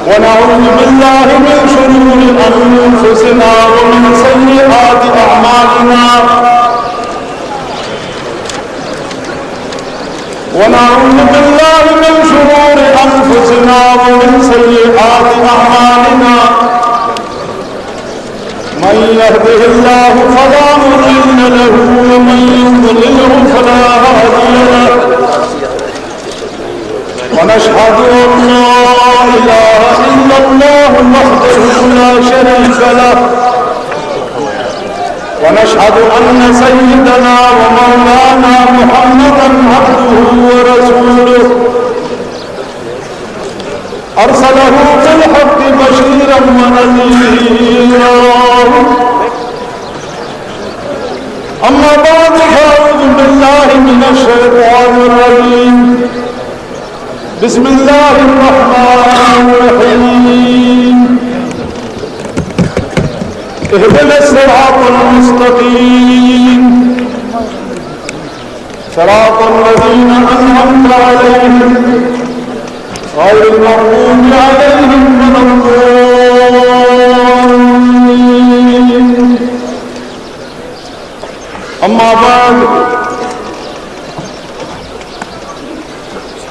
ونعوذ بالله من شرور أنفسنا ومن سيئات أعمالنا ونعوذ بالله من شرور أنفسنا ومن سيئات أعمالنا من يهده الله فلا مضل له ومن يضلله فلا هادي له ونشهد أن لا إله إلا الله وحده لا شريك له ونشهد أن سيدنا ومولانا محمدا عبده ورسوله أرسله بالحق بشيرا ونذيرا أما بعد فأعوذ بالله من الشيطان الرجيم بسم الله الرحمن الرحيم اهدنا الصراط المستقيم صراط الذين أنعمت عليهم غير المغضوب عليهم ولا الضالين أما بعد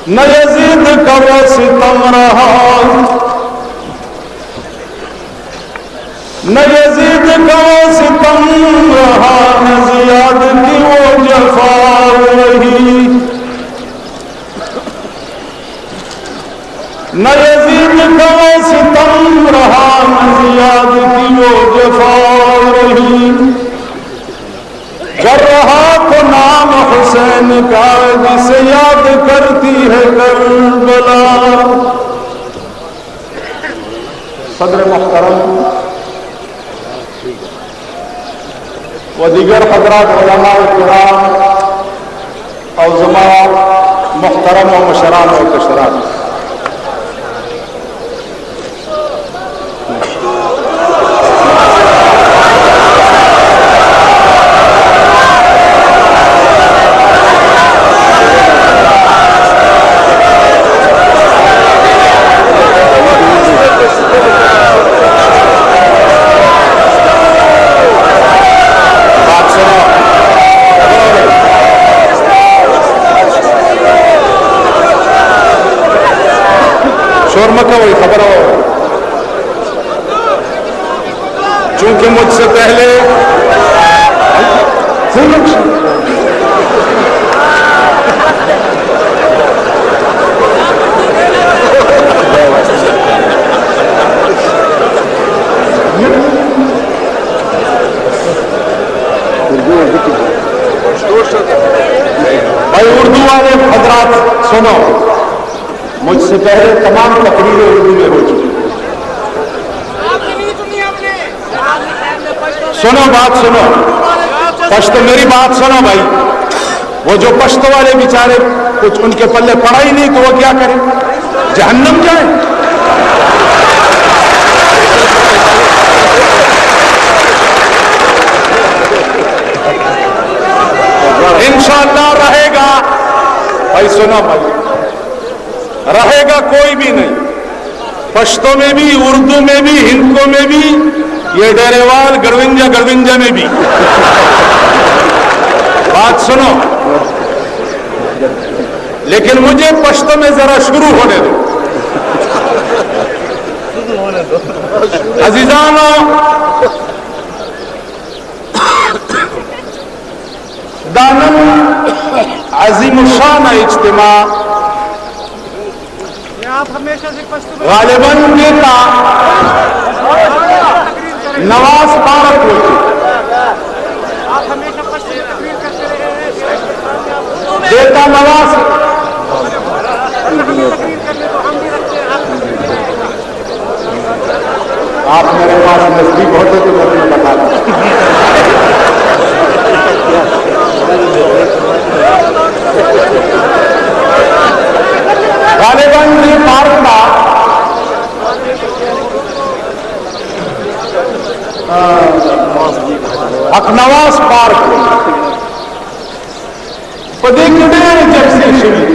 نہ یزید کا وہ ستم رہا نہ یزید کا وہ ستم رہا نہ زیاد کی وہ جفا رہی نہ یزید کا وہ ستم رہا نہ زیاد کی وہ جفا رہی کر رہا تو نام حسین کا جسے یاد کرتی ہے کربلا صدر محترم و دیگر حضرات علماء کرام عظماء محترم و مشران و کشران کوئی خبر ہو چونکہ مجھ سے پہلے بھائی اردو والے حضرات سنو، مجھ سے پہلے تمام تقریریں اردو میں ہو چکی ہیں. سنو بات سنو، پشتو میری بات سنو بھائی. وہ جو پشتو والے بیچارے کچھ ان کے پلے پڑا ہی نہیں تو وہ کیا کریں؟ جہنم جائیں. انشاءاللہ رہے گا بھائی. سنو بھائی، رہے گا کوئی بھی نہیں، پشتو میں بھی، اردو میں بھی، ہندکو میں بھی، یہ ڈیرےوال گڑونجا میں بھی. بات سنو، لیکن مجھے پشتو میں ذرا شروع ہونے دو. عزیزانو، دانم عظیم الشان اجتماع غالباً دیتا نواز پارک ہوتی، دیتا نواز. آپ میرے پاس نزدیک ہوتے تو میں تمہیں بتا دوں. غالباً یہ پارک تھا اکنواس پارک پدے کڈیر جیسے شری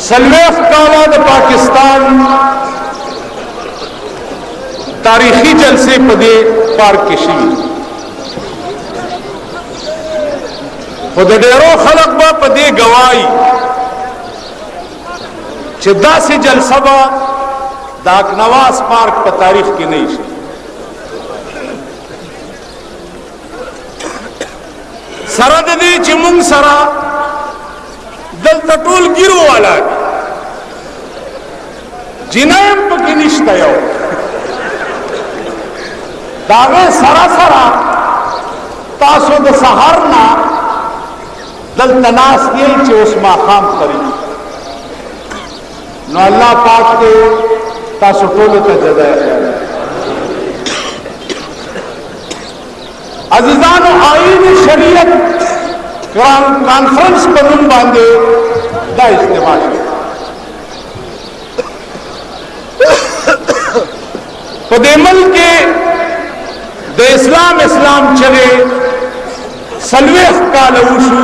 سلویخ کالا د پاکستان تاریخی جلسے پدے پارک کې شوي خو د ډیرو خلق به پدې گواهی چې داسې جلسه به د اکنواس پارک په تاریخ کې نه شي. سره د دې چې موږ سره دلته ټول ګیرو والا جنایم پکې نشته یو داغه سره سره تاسو د سحر نه دلته ناس دی چې اوس ماښام کوي نو الله پاک دې تاسو ټول ته جزای خیر. عزیزانو آئین شریعت کانفرنس په نوم باندې دا اجتماع شوی په دې ملک کې د اسلام چغې څلوېښت کاله وشو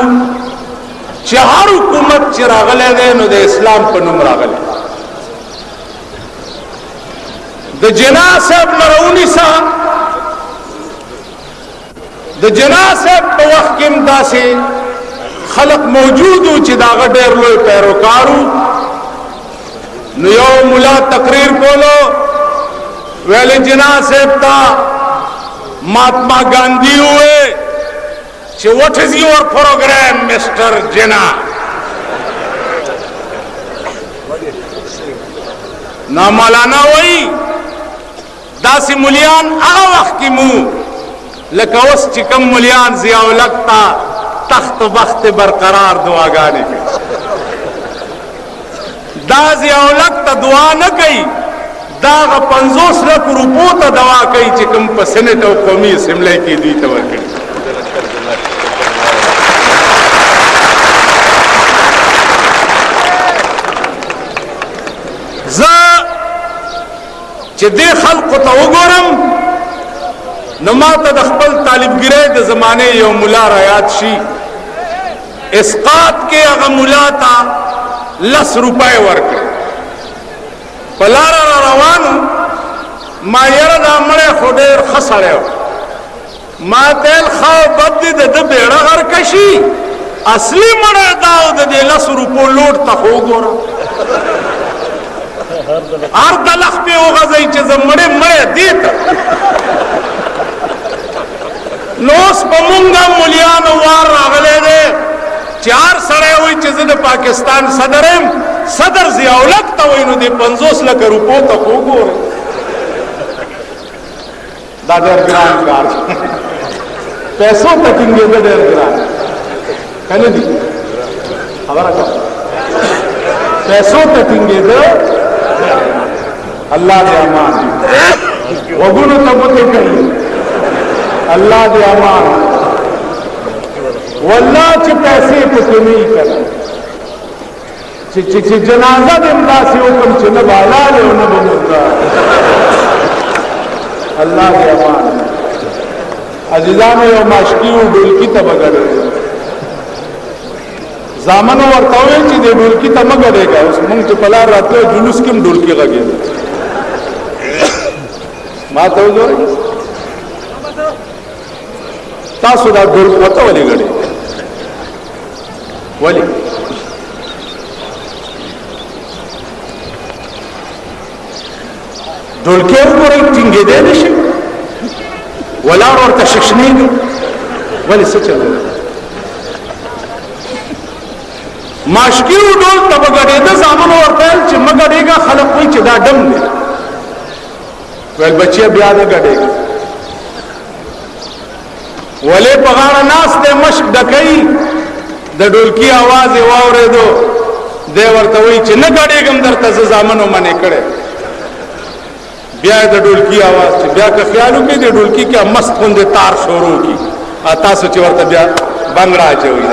چې هر حکومت چې راغلی دی نو د اسلام په نوم راغلی. د جنا صاحب نه راونیسه د جنا صاحب په وخت کې هم داسې خلق موجود و چې د هغه ډېر لوی پیروکار و. نو یو ملا تقریر کولو ویلې جنا صاحب ته مهاتما ګاندھی وویل چې what is your program Mr. جنا. نا مولانا وایي داسې ملیان هغه وخت کې مو لکه اوس چې کوم ملیان ضیاء الحق ته تخت و بخت برقرار دعاګانې کوي. دا ضیاء الحق ته دعا نه کوي دا هغه 50 لک روپو ته دعا کوي چې کوم په سینټ او قومي اسمبلی کې دوی ته ورکړي. زه چې دې خلقو ته وګورم نو ما ته د خپل طالبګرۍ د زمانې یو ملا را یاد شي. اسقاط کې هغه ملا ته 10 روپۍ ورکړې په لاره را روانو ما یاره دا مړی خو ډېر ښه سړی و ما ته ویل ښه بد دې د ده بیړه غرقه شي اصلي مړی دا و د دې 10 روپو لوډ ته خو وګوره هر د لخ پې وغځئ چې زه مړی دې ته. نو اوس په مونږ ملیانو وار راغلی دی چې هر سړی وایي چې زه د پاکستان صدر یم صدر ضیاء الحق ته وایي نو دې 50 لکه روپو ته خو وګورئ دا ډېر ګران کار پیسو ته ټینګېده ډېر ګران که نه دي خبره کوه پیسو ته ټینګېده الله دې امان وګونو ته ګوتې کوي الله دې امان والله چې پیسې پکې نه وي کنه چې جنازه دې همداسې وکړم چې نه به حلال او نه به مردار. الله دې امان. عزیزانو یو ماشکي و ډولکي ته به ګډېږي زامنو ورته وویل چې دې ډولکي ته مه ګډېږه. اوس مونږ چې په لار راتلو جلوس کې هم ډولکي غږېده ما ته وګورئ تاسو دا ډولک ورته ولې ګډېږئ ولې ډولکي وګورئ ټینګېدی نه شي ولاړ ورته ششنېږي ولې څه چل ماشکي و ډول ته به ګډېده زامنو ورته ویل چې مه ګډېږه خلک وایي چې دا ډم دی ویل بچیه بیا نه ګډېږي ولې په غاړه ناست دی مشک ډکوي د ډولکي اواز یې واورېدو دی ورته وایي چې نه ګډېږم درته زه زامنو منې کړی بیا د ډولکي اواز چې بیا که خیال وکړي د ډولکي کې مست غوندې تار شروع کړي تاسو چې ورته بیا بنګړه اچوئ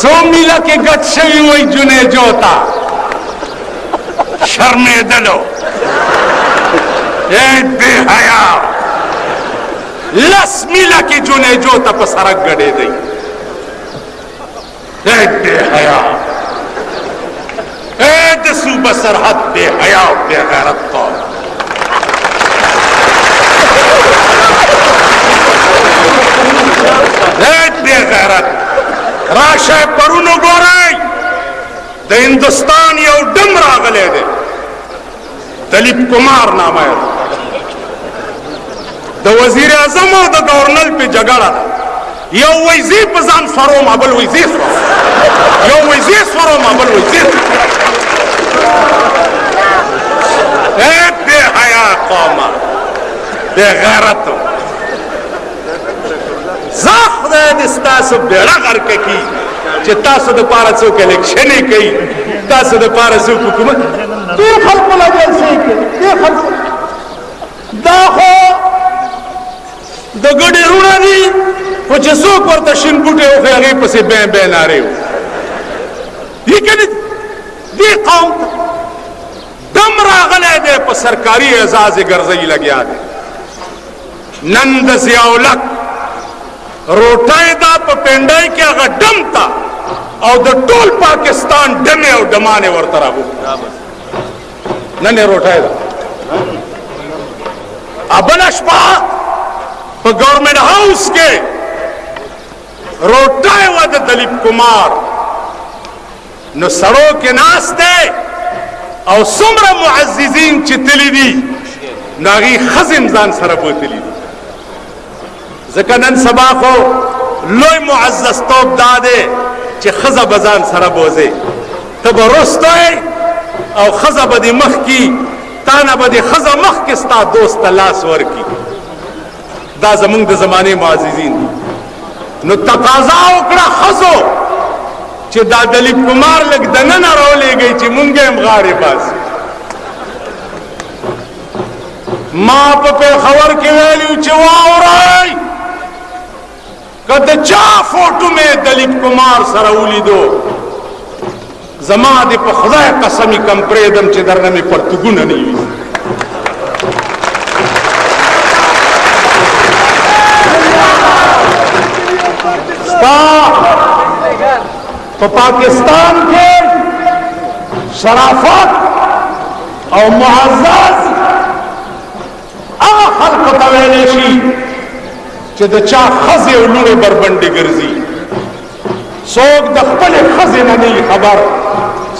سو میله کې ګډ شوي وای جونې جوتا شرمېدلو ای بې حیا 10 میله کې جونې جوتا په سړک ګډېدی ای بې بے حیا اے د صوبہ سرحد بے حیا او بے غیرت قوم اے بے غیرت راشه پرونو ګورئ د هندوستان یو ډم راغلی دی دلیپ کمار نامه د وزیر اعظم او د گورنر په جګړه یو ویزی په ځان سوروم بل ویزی سوروم یو ویزی سوروم بل ویزی اے بے حیا قومه بے غیرتو زه خدای دې ستاسو بیړه غرقه کړي چې تاسو د پاره څوک الیکشنې کوي تاسو د پاره څوک حکومت دې خلکو له جلسې کوي دې خلکو دا خو د ګډې رونه دي خو چې څوک ورته شین بوټی وښي هغې پسې بین بین نارې وي دې کنې دې قوم ته دم راغلی دی په سرکاري اعزاز یې ګرځوي لګیا دی نن د ضیاءالحق روټۍ دا په پنډۍ کې هغه ډم تا او د ټول پاکستان ډمې او ډمانې ورته راغوښتې نن یې روټۍ ده بله شپه په ګورنمنټ هاوس کې روټۍ وه د دلیپ کمار نو سړو کې ناست دی او څومره معززین چې تللي دي نو هغې ښځې هم ځان سره بوتلي دي ځکه نن سبا خو لوی معزز توب دا دی چې ښځه به ځان سره بوځې ته به رسته او ښځه به دې مخکې تا نه به دې ښځه مخکې ستا دوست ته لاس ورکړي دا زمونږ د زمانې معززین دي نو تقاضا وکړه ښځو چې دا دلیپ کمار لږ دننه راولېږئ چې مونږ هم غاړې باسو ما په پېښور کې ویلي چې واورئ که د چا فوټو مې دلیپ کمار سره ولیدو زما دې په خدای قسمي کم پرېږدم چې درنه مې پرتګونه نه وي ستا په پاکستان کې شرافت او معزز هغه خلکو ته ویلی شي چې د چا ښځې او لوڼې بربنډې ګرځي څوک د خپلې ښځې نه نه خبر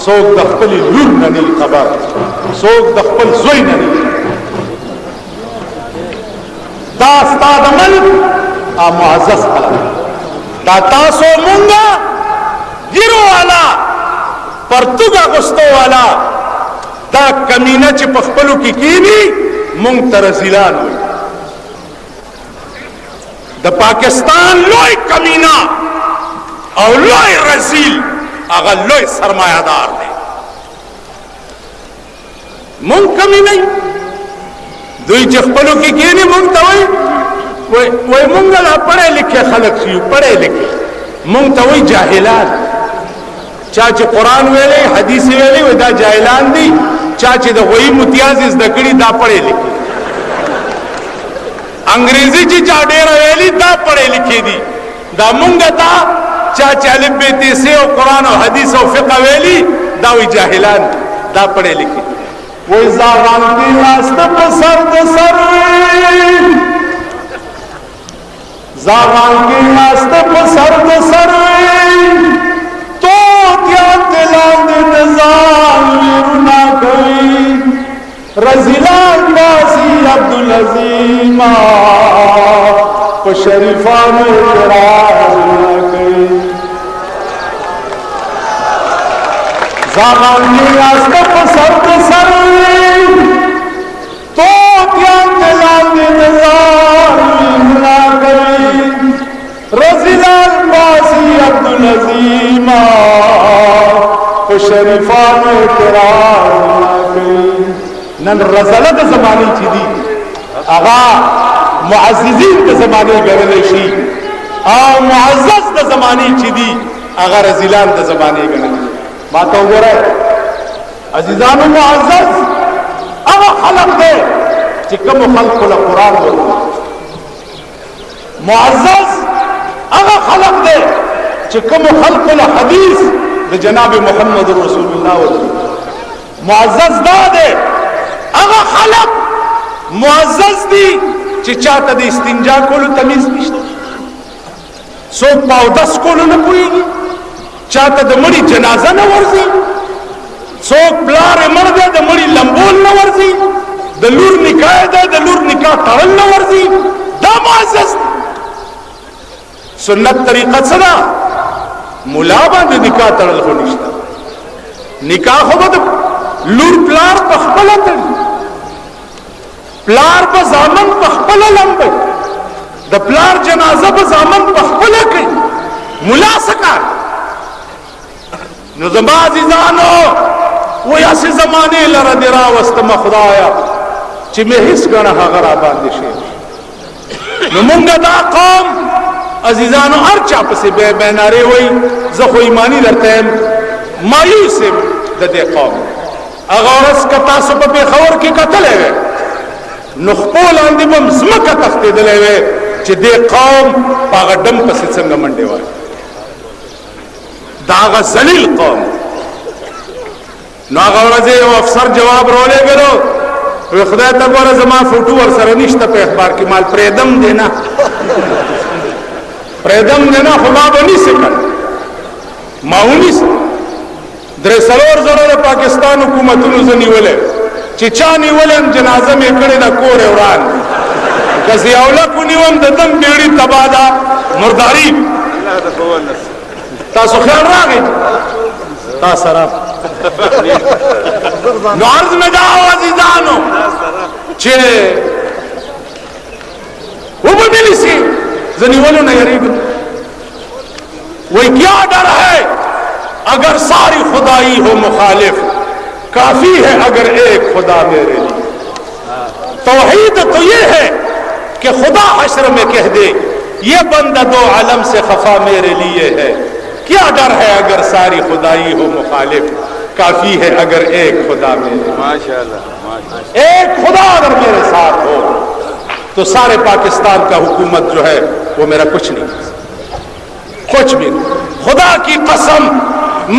څوک د خپلې لور نه نه خبر څوک د خپل زوی نه نه دا ستا د ملک معزز خلک دا تاسو مونږه ګیرو والا پرتوګ اغوستو والا دا کمینه چې په خپلو کې کینی مونږ ته رزیلان وي د پاکستان لوی کمینا او لوی رزیل هغه لوی سرمایه‌دار دی مونږ کمی نه دوی چې خپلو کې کینی مونږ ته وایي مونږ لا پړی لیکې خلک شو پړی لیکې مونږ ته وایي جاهلان چا چې قرآن ویلی حدیث ویلی وایي دا جاهلان دي چا چې د غویي متیاز زده کړي دا پړی لیکي انګریزي چې چا ډېره ویلي دا پړی لیکي دي دا مونږ ته چا چې الف ب ت س او قرآن او حدیث او فقه ویلي دا وایي جاهلان دا پړی لیکي وایي زاغان کې ناسته په سر د سر زاغان کې ناسته په سر د سر توتیان دلاندې د ځان ویرونه کوي رزیلان باسی عبدالعظیم په شریفانو اعتراض نه کوي زاغان کې ناسته په سر د سر توتیان دلاندې د ځان ویرونه کوي رزیلان باسی عبدالعظیم په شریفانو اعتراض نه کوي نن رزله د زمانې چې دي هغه معززین د زمانې ګڼلی شي او معزز د زمانې چې دي هغه رزیلان د زمانې ګڼلی ما ته وګورئ عزیزانو معزز هغه خلق دی چې کومو خلقو له قرآن ورکړي معزز هغه خلق دی چې کوم خلق الحدیث د جناب محمد رسول الله ورته معزز داده هغه خلق معزز دي چې چاته د استنجا کولو تمیز نشته څوک پاودس کولو نه پوهېږي چاته د مړي جنازه نه ورځي څوک پلار یې مړ دی د مړي لمبول نه ورځي د لور نکاح ده د لور نکاح تړل نه ورځي دا معزز دی سنت طریقه څه ده ملا باندې نکاح تړل خو نشته نکاح خو به د لور پلار په خپله تړي پلار په زامن په خپله لمبوي د پلار جنازه په زامن په خپله کوي ملا څه کار نو زما عزیزانو وایي هسې زمانې لره دې راوستمه خدایه چې مې هېڅ ګڼه هغه را باندې شي نو مونږ دا قوم عزیزانو هر چا پسې بیا بیا نارې وایي زه خو ایماني درته یم مایوس یم د دې قوم هغه ورځ که تاسو په پېښور کې کتلی وی نو خپو لاندې به ځمکه تښتېدلی وی چې دې قوم په هغه ډم پسې څنګه منډې وایي دا هغه ذلیل قوم نو هغه ورځ یو افسر جواب راولېږلو وی خدای ته ګوره زما فوټو ورسره نشته په اخبار کې مال پرېږدم دی نه پرېږدم دی نه خو ما به نیسې کړه ما ونیسه درې څلور زره د پاکستان حکومتونو زه نیولی چې چا نیولی یم جنازه مې کړې ده کور یې وران که ضیاءالله ونیوم د دم بیړي تباه ده مرداري تاسو خیال راغی تا سره نو عرض میں جاؤ عزیزانو چې وبملی سی زنیولو نہ یریگا وہی کیا ڈر ہے اگر ساری خدائی ہو مخالف کافی ہے اگر ایک خدا میرے لیے توحید تو یہ ہے کہ خدا حشر میں کہہ دے یہ بندہ دو عالم سے خفا میرے لیے ہے کیا ڈر ہے اگر ساری خدائی ہو مخالف کافی ہے اگر ایک خدا میرے ماشاءاللہ ایک خدا اگر میرے ساتھ ہو تو سارے پاکستان کا حکومت جو ہے وہ میرا کچھ نہیں کچھ بھی نہیں خدا کی قسم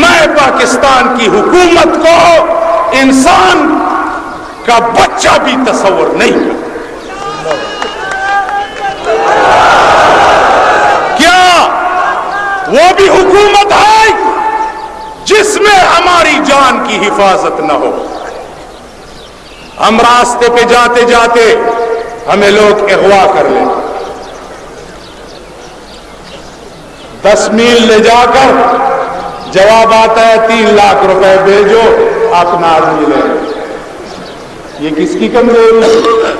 میں پاکستان کی حکومت کو انسان کا بچہ بھی تصور نہیں کرتا کیا وہ بھی حکومت ہے جس میں ہماری جان کی حفاظت نہ ہو ہم راستے پہ جاتے جاتے ہمیں لوگ اغوا کر لیں 10 میل لے جا کر جواب آتا ہے 3 لاکھ روپے بھیجو اپنا آدمی لے یہ کس کی کمزوری ہے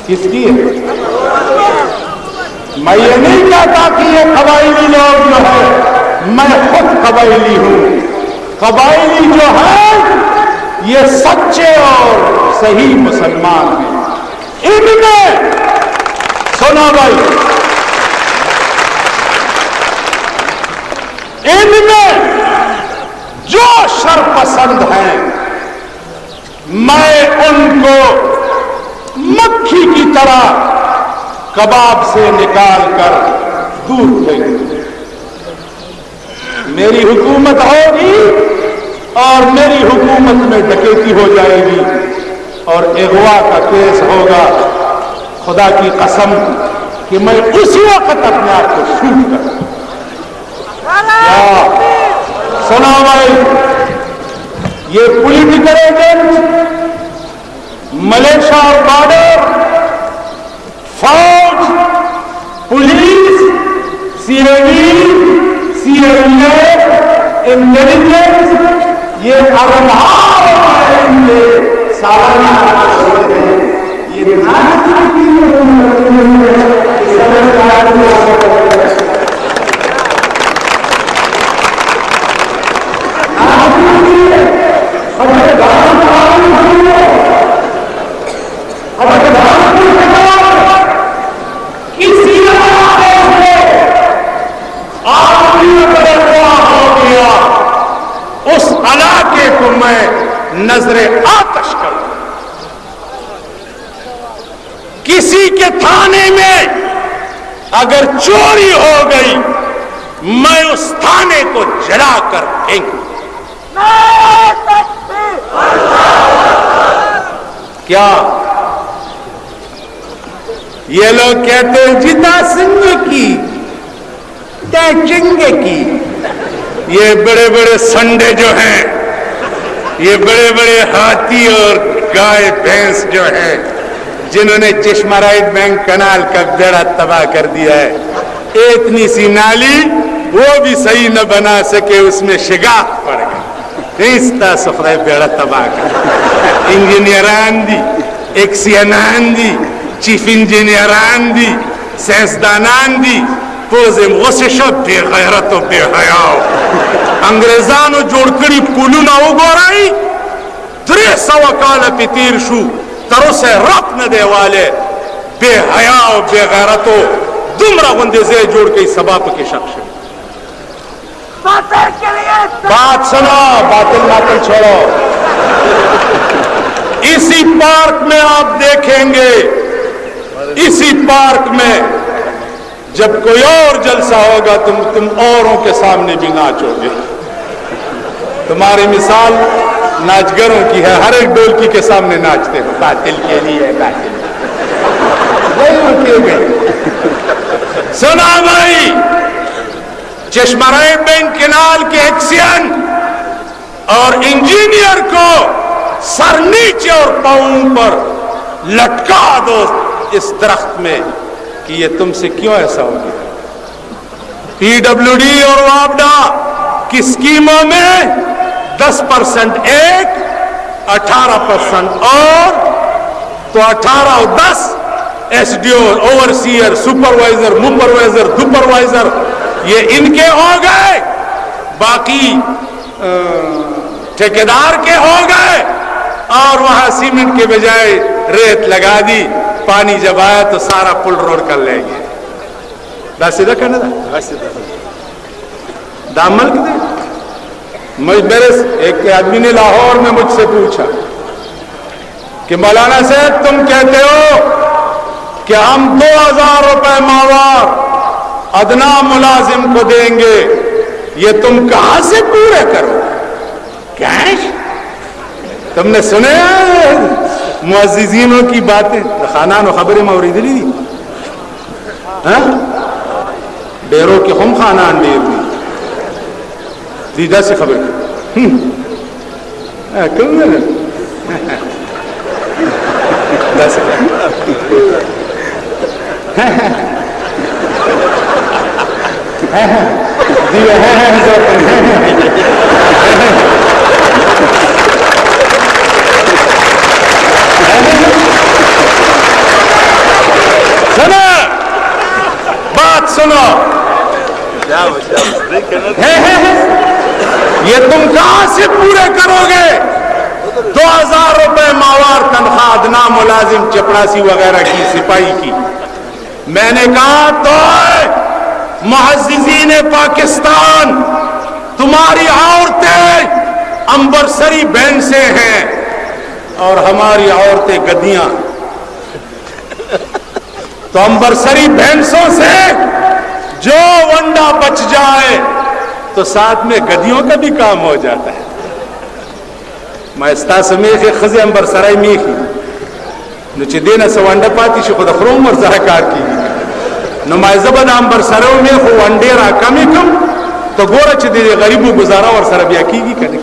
کس کی ہے میں یہ نہیں کہتا کہ یہ قبائلی لوگ جو ہے میں خود قبائلی ہوں قبائلی جو ہے یہ سچے اور صحیح مسلمان ہیں ان میں سنا بھائی ان میں جو شر پسند ہیں میں ان کو مکھی کی طرح کباب سے نکال کر دور پھینک دوں میری حکومت ہوگی اور میری حکومت میں ڈکیتی ہو جائے گی اور اغوا کا کیس ہوگا خدا کی قسم کہ میں اسی وقت اپنے آپ کو شوٹ کروں سنا بھائی یہ پولیٹیکل ایجنٹ ملیشیا اور بارڈر فوج پولیس CID انٹیلیجنس یہ سالانہ یہ اس علاقے کو میں نظر آتش کروں کسی کے تھانے میں اگر چوری ہو گئی میں اس تھانے کو جلا کر پھینکوں۔ کیا یہ لوگ کہتے ہیں جتا سنگے کی تے چنگے کی، یہ بڑے بڑے سنڈے جو ہیں، یہ بڑے بڑے ہاتھی اور گائے بھینس جو ہیں جنہوں نے چشمہ رائٹ بینک کنال کا بیڑا تباہ کر دیا ہے، اتنی سی نالی وہ بھی صحیح نہ بنا سکے، اس میں شگاف پڑ گئی، اس طرح سفرے بیڑا تباہ کر انجینئران دی، ایکسینان دی، چیف انجینئران دی، سائنسدانان دی، پوزم غسشو بے غیرت و بے حیاو انگریزانو جوڑ کری پولونا اگورائی 300 کالا پی تیر شو ترو سے رب نہ دے والے بے حیاو بے غیرتو دمرا گندے زی جوڑ کئی سباب کے شخص بات سنا، باطل باطل چھوڑو۔ اسی پارک میں آپ دیکھیں گے، اسی پارک میں جب کوئی اور جلسہ ہوگا تم اوروں کے سامنے بھی ناچو گے۔ تمہاری مثال ناچگروں کی ہے، ہر ایک ڈولکی کے سامنے ناچتے ہو، باطل کے لیے باطل وہی کیوں گئے۔ سنا بھائی، چشمہ رائٹ بینک کنال کے ایکسین اور انجینئر کو سر نیچے اور پاؤں پر لٹکا دو اس درخت میں کہ یہ تم سے کیوں ایسا ہو گیا۔ پی ڈبلیو ڈی اور وابڈا کی اسکیموں میں 10% ایک، 18% اور، تو 18 اور 10 ایس ڈی او، اوورسیئر، سپروائزر، موپروائزر، دوپروائزر یہ ان کے ہو گئے، باقی ٹھیکیدار کے ہو گئے، اور وہاں سیمنٹ کے بجائے ریت لگا دی، پانی جب آیا تو سارا پل روڈ کر لے گئے۔ دا سیدھا کہنا دا دا ملک دے۔ میرے ایک آدمی نے لاہور میں مجھ سے پوچھا کہ مولانا صاحب تم کہتے ہو کہ ہم 2000 روپے ماہوار ادنا ملازم کو دیں گے، یہ تم کہاں سے پورے کرو؟ کیش؟ تم نے سنے معززینوں کی باتیں، خانان و خبریں موریدی دی ڈیروں کے ہم خانان دیر دی دیدہ سے خبر کم ہے دس بات سنو، یہ تم کہاں سے پورے کرو گے؟ 2000 روپے ماہوار تنخواہ ادنا ملازم چپڑاسی وغیرہ کی، سپاہی کی۔ میں نے کہا تو معززین پاکستان، تمہاری عورتیں امبرسری بینڈ سے ہیں اور ہماری عورتیں گدیاں، تو امبرسری بینسوں سے جو ونڈا بچ جائے تو ساتھ میں گدیوں کا بھی کام ہو جاتا ہے۔ مائستا سمیخ خزی امبرسرائی میخی نو چی دینا سا ونڈا پاتی شو خود خروم ورزہ کار کی نو مائزبا دا امبرسرائی میخو ونڈے را کمی کم تو گورا چی دے غریبو گزارا ورسرا بیا کی گی کرنے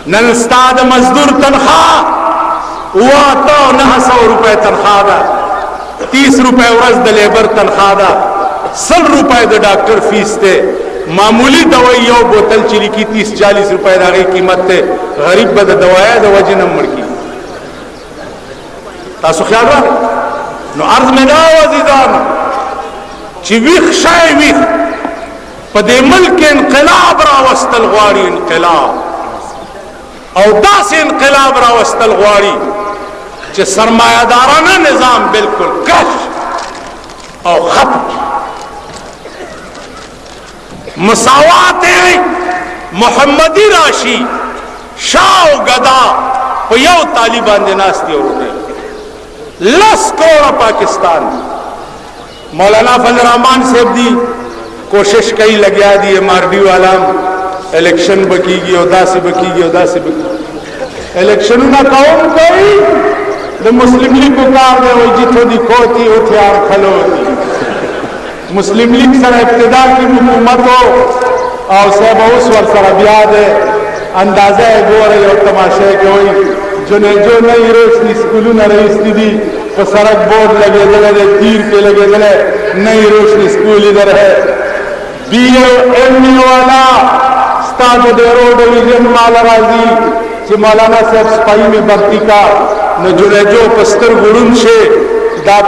نن استاد مزدور تنخواہ ہوا تو 900 روپے تنخواہ دا، 30 روپے ورز دا لیبر تنخواہ دا، 100 روپے دا ڈاکٹر فیس تے، معمولی دوائی یو بوتل چلی کی 30-40 روپے دا غیر قیمت تے، غریب با دا دوائی دا وجہ نمبر کی تاسو خیال رہا نو عرض میں داو عزیزان چی ویخ شای ویخ پا دے ملک انقلاب را وستل غواری انقلاب او دا سے انقلاب را وستل غواری چی سرمایہ دارانا نظام بالکل کرش او ختم، مساوات محمدی راشی شاہ و گدا پا یو طالبان دیناستی اور رہے 10 کروڑ پاکستان۔ مولانا فضل الرحمان صاحب دی کوشش کئی لگیا دی MRD والا الیکشن بکی گی ادا سے بکی گی ادا سے بکی الیکشن نہ قوم کئی دا مسلم لیگ کو کار دے وہ جتو دی کھوتی ہتھیار کھلو دی مسلم لیگ سر ابتدا کی حکومت ہو اور صاحب اس وقت سر بیاد ہے اندازہ ہے گو رہی اور تماشا ہے کہ وہی جو نئی روشنی اسکولوں نہ رئیس دی وہ سڑک بورڈ لگے دلے تیر کے لگے دلے نئی روشنی اسکول ادھر ہے BA والا استاد ڈیرو ڈویژن مالا راضی کہ مولانا صاحب سپاہی میں بھرتی کا نہ جڑے جو پستر گڑن سے دا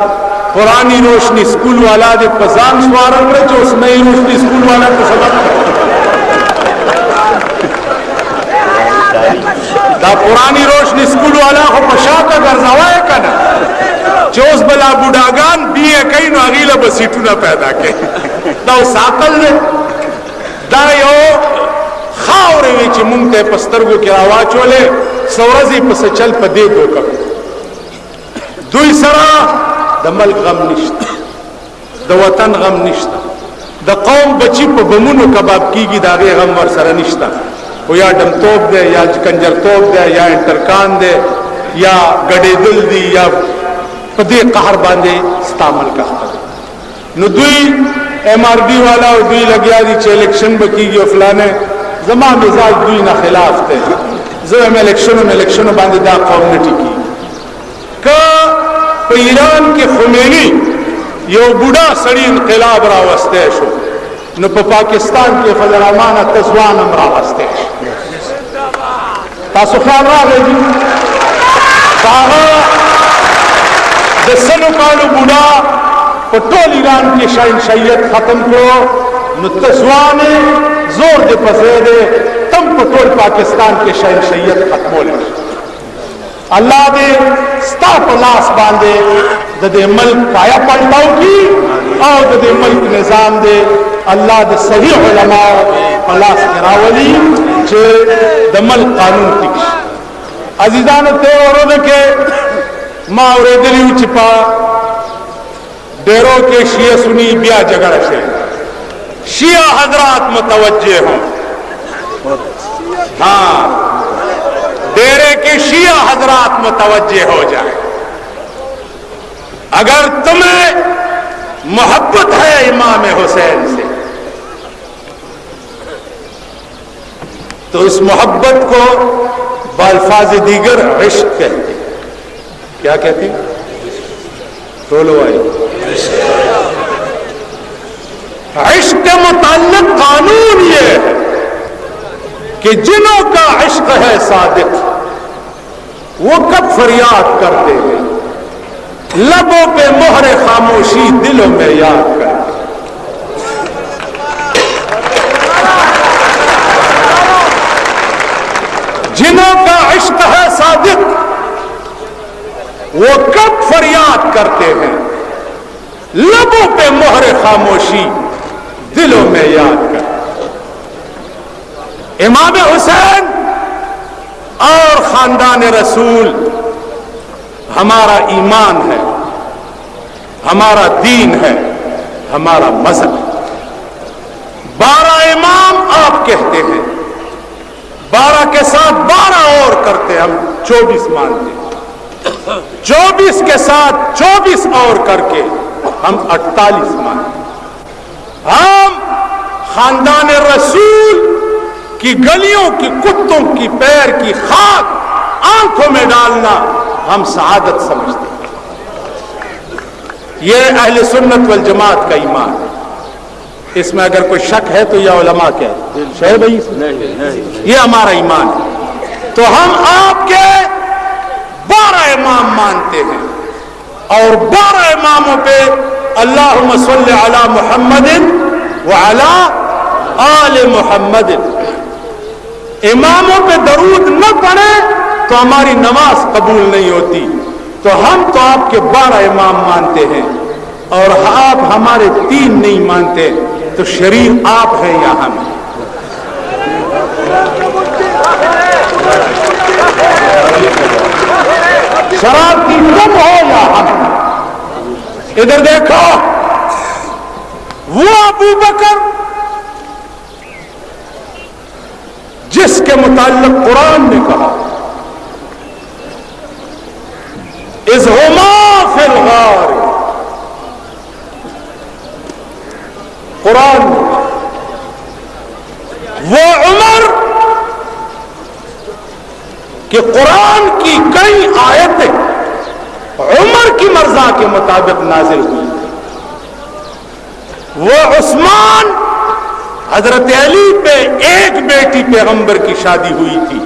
پرانی روشنی اسکول والا دے پزان سوارن رہے جو اس نئی روشنی اسکول والا کو سبق دا پرانی روشنی اسکول والا کو پشا کا گرزوائے کا نا چوز بلا بوڈاگان BA کئی نو اغیلہ بسیٹو نہ پیدا کے دا اس آقل نے دا یو خاوری ویچی مونگتے پسترگو کی آواز چولے سورزی پس چل پا دے دو کب دوی سرا دا ملک غم نشتا دا وطن غم نشتا دا قوم بچی پا بمونو کباب کی گی دا غی غم ور سرا نشتا وہ یا ڈم توپ دے یا کنجر توپ دے یا انٹرکان دے یا گڑے دل دی یا پدے قہر باندے ستامل کا نو دوی MRD والا اور دوی لگیا دی چھ الیکشن بکی گی افلانے زمان مزاج دوی نہ خلاف تے زمان الیکشن باندے دا قوم نٹی کی کہ پہ ایران کے خمینی یو بڑا سڑی انقلاب راوستے شو نو پہ پاکستان کے فضل امانہ تزوان ہم راوستے شو تاسو خیال را گئے جی کاغا دسنو کالو بڑا پٹول ایران کی شہنشاہیت ختم کرو نو تزوانے زور دے پسے دے تم پٹول پاکستان کے شہنشاہیت ختم ہو لے اللہ دے ستا پلاس باندے دے ملک پایا پلٹاؤ کی اور دے ملک نظام دے اللہ دے صحیح علماء پلاس کراولی چھے دے ملک قانون تکش عزیزان تے اور دے ماں اور دلیو چپا ڈیروں کے شیعہ سنی بیا جگڑ سے شیعہ حضرات متوجہ ہوں ہاں ڈیرے کے شیعہ حضرات متوجہ ہو جائے اگر تمہیں محبت ہے امام حسین سے تو اس محبت کو بالفاظ دیگر عشق کہتے ہیں کیا کہتے ہیں بولو آئے عشق کے متعلق قانون یہ ہے کہ جنوں کا عشق ہے صادق وہ کب فریاد کرتے ہیں لبوں پہ مہر خاموشی دلوں میں یاد کرتے جنوں کا عشق ہے صادق وہ کب فریاد کرتے ہیں لبوں پہ مہر خاموشی دلوں میں یاد کر امام حسین اور خاندان رسول ہمارا ایمان ہے ہمارا دین ہے ہمارا مذہب ہے 12 امام آپ کہتے ہیں 12 کے ساتھ 12 اور کرتے ہم 24 مانتے ہیں 24 کے ساتھ 24 اور کر کے ہم 48 مانتے ہم خاندان رسول کی گلیوں کی کتوں کی پیر کی خاک آنکھوں میں ڈالنا ہم سعادت سمجھتے ہیں یہ اہل سنت والجماعت کا ایمان ہے اس میں اگر کوئی شک ہے تو یہ علماء کہتے ہیں بھائی یہ ہمارا ایمان ہے تو ہم آپ کے 12 امام مانتے ہیں اور 12 اماموں پہ اللہم صلی علی محمد وعلی آل محمد اماموں پہ درود نہ پڑھے تو ہماری نماز قبول نہیں ہوتی تو ہم تو آپ کے 12 امام مانتے ہیں اور آپ ہمارے 3 نہیں مانتے تو شریف آپ ہیں یا ہم شرارتی تم ہو یا ہم ادھر دیکھو وہ ابو بکر جس کے متعلق قرآن نے کہا اذ ہما فی الغار، قرآن نے وہ عمر کہ قرآن کی کئی آیتیں عمر کی مرضی کے مطابق نازل ہوئی، وہ عثمان، حضرت علی پہ ایک بیٹی پیغمبر کی شادی ہوئی تھی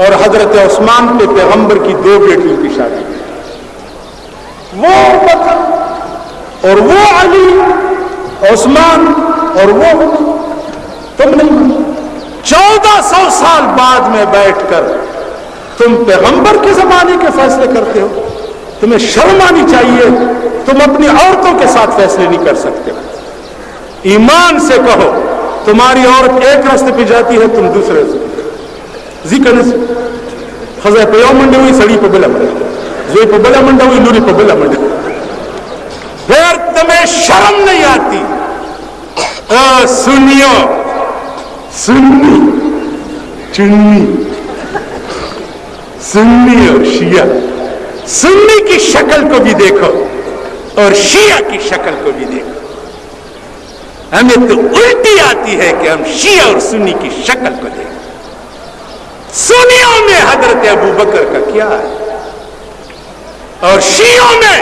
اور حضرت عثمان پہ پیغمبر کی 2 بیٹیوں کی شادی ہوئی، وہ بکر اور وہ علی، عثمان اور وہ تم نہیں، 1400 سال بعد میں بیٹھ کر تم پیغمبر کے زمانے کے فیصلے کرتے ہو؟ تمہیں شرم آنی چاہیے، تم اپنی عورتوں کے ساتھ فیصلے نہیں کر سکتے۔ ایمان سے کہو، تمہاری عورت ایک راستے پہ جاتی ہے، تم دوسرے راستے ذکر سے خزے پہ یو منڈے ہوئی، سڑی پہ بلا منڈے، زوئی پہ بلا منڈا ہوئی، لوری پہ بلا منڈے، پھر تمہیں شرم نہیں آتی؟ سنیو، سنی چنی، سنی اور شیعہ، سنی کی شکل کو بھی دیکھو اور شیعہ کی شکل کو بھی دیکھو۔ ہمیں تو الٹی آتی ہے کہ ہم شیعہ اور سنی کی شکل کو دیکھیں۔ سنیوں میں حضرت ابو بکر کا کیا ہے اور شیعوں میں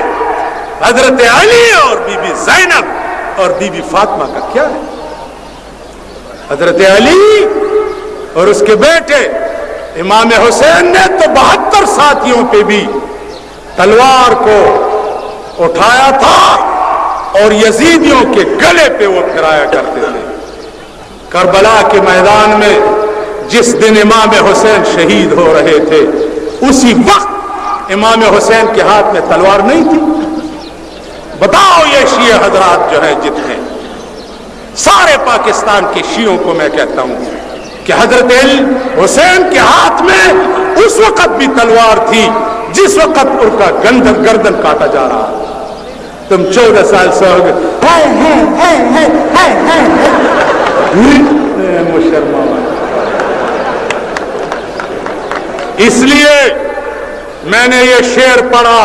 حضرت علی اور بی بی زینب اور بی بی فاطمہ کا کیا ہے؟ حضرت علی اور اس کے بیٹے امام حسین نے تو 72 ساتھیوں پہ بھی تلوار کو اٹھایا تھا اور یزیدیوں کے گلے پہ وہ پھرایا کرتے تھے۔ کربلا کے میدان میں جس دن امام حسین شہید ہو رہے تھے، اسی وقت امام حسین کے ہاتھ میں تلوار نہیں تھی؟ بتاؤ یہ شیعہ حضرات جو ہیں جتنے، سارے پاکستان کے شیعوں کو میں کہتا ہوں کہ حضرت حسین کے ہاتھ میں اس وقت بھی تلوار تھی جس وقت ان کا گردن کاٹا جا رہا۔ تم 14 سال سے ہو گئے مشرمہ۔ اس لیے میں نے یہ شعر پڑھا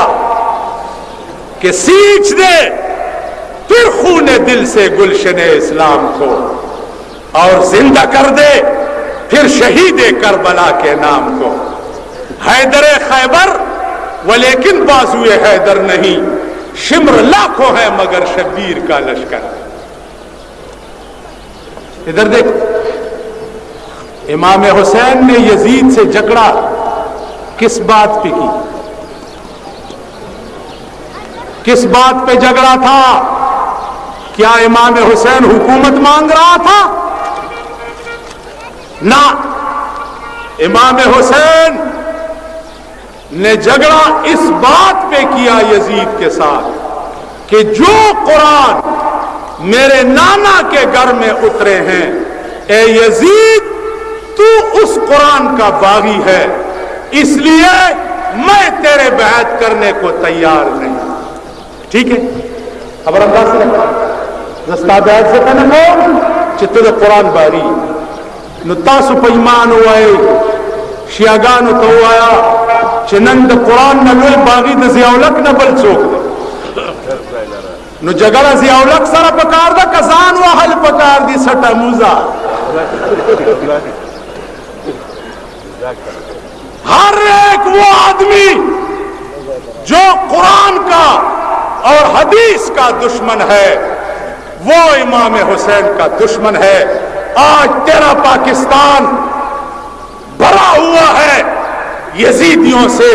کہ سینچ دے پھر خون دل سے گلشن اسلام کو، اور زندہ کر دے پھر شہید کربلا کے نام کو۔ حیدر خیبر ولیکن بازوئے حیدر نہیں، شمر لاکھوں ہے مگر شبیر کا لشکر۔ ادھر دیکھ، امام حسین نے یزید سے جھگڑا کس بات پہ کی؟ کس بات پہ جھگڑا تھا؟ کیا امام حسین حکومت مانگ رہا تھا؟ نہ، امام حسین نے جھگڑا اس بات پہ کیا یزید کے ساتھ کہ جو قرآن میرے نانا کے گھر میں اترے ہیں، اے یزید تو اس قرآن کا باغی ہے، اس لیے میں تیرے بیعت کرنے کو تیار نہیں۔ ٹھیک ہے، خبر انداز سے رکھا دستا بیعت سے کہنے کو چتر قرآن باری نتاسو پیمان ہوئے شیعگانو تو آیا چنند قرآن نلوی باغی دا زیاولک نبل چوک دا نو جگڑا زیاولک سر پکار دا کسان و حل پکار دی سٹا موزا۔ ہر ایک وہ آدمی جو قرآن کا اور حدیث کا دشمن ہے وہ امام حسین کا دشمن ہے۔ آج تیرا پاکستان بھرا ہوا ہے یزیدیوں سے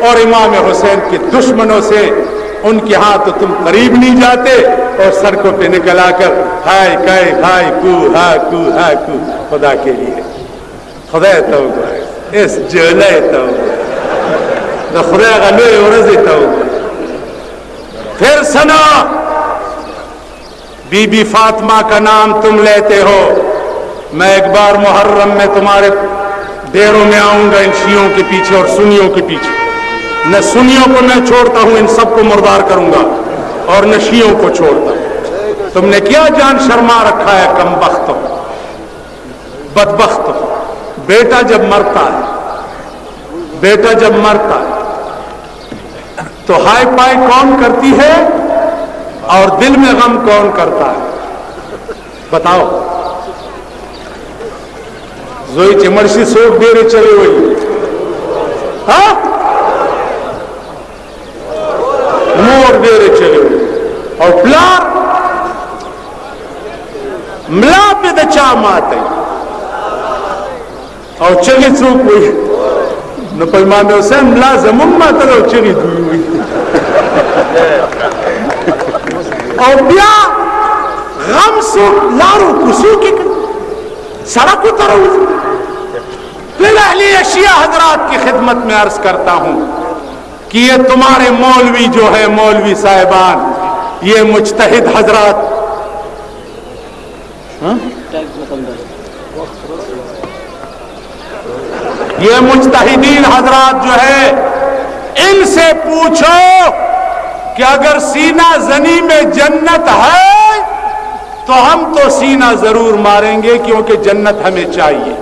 اور امام حسین کے دشمنوں سے، ان کے ہاں تو تم قریب نہیں جاتے اور سڑکوں پہ نکل آ کر ہائے کائے ہائے کو ہا کو ہا کو۔ خدا کے لیے خدا توبہ اس جلے توبہ خدا غلوے ورزی توبہ۔ پھر سنا، بی بی فاطمہ کا نام تم لیتے ہو، میں ایک بار محرم میں تمہارے ڈیروں میں آؤں گا ان شیعوں کے پیچھے اور سنیوں کے پیچھے، نہ سنیوں کو میں چھوڑتا ہوں، ان سب کو مردار کروں گا، اور نہ شیعوں کو چھوڑتا ہوں۔ تم نے کیا جان شرما رکھا ہے، کم بخت ہو، بدبخت ہو، بیٹا جب مرتا ہے تو ہائی پائی کون کرتی ہے اور دل میں غم کون کرتا ہے؟ بتاؤ. زوی چمڑسی سوکھ دیرے چلے ہوئی ہاں مور دیرے چلے ہوئی اور پلار ملا پہ دچا ماتے اور چلی سوکھ ہوئی نو پیمانے اسے ملا زمون ماتے اور چلی دوئی ہوئی اور بیا غم سوکھ لارو کسو کی سڑک اتر ہوئی. پھر اہلی اشیاء حضرات کی خدمت میں عرض کرتا ہوں کہ یہ تمہارے مولوی جو ہے مولوی صاحبان یہ مجتہد حضرات یہ مجتہدین حضرات جو ہے ان سے پوچھو کہ اگر سینہ زنی میں جنت ہے تو ہم تو سینہ ضرور ماریں گے کیونکہ جنت ہمیں چاہیے.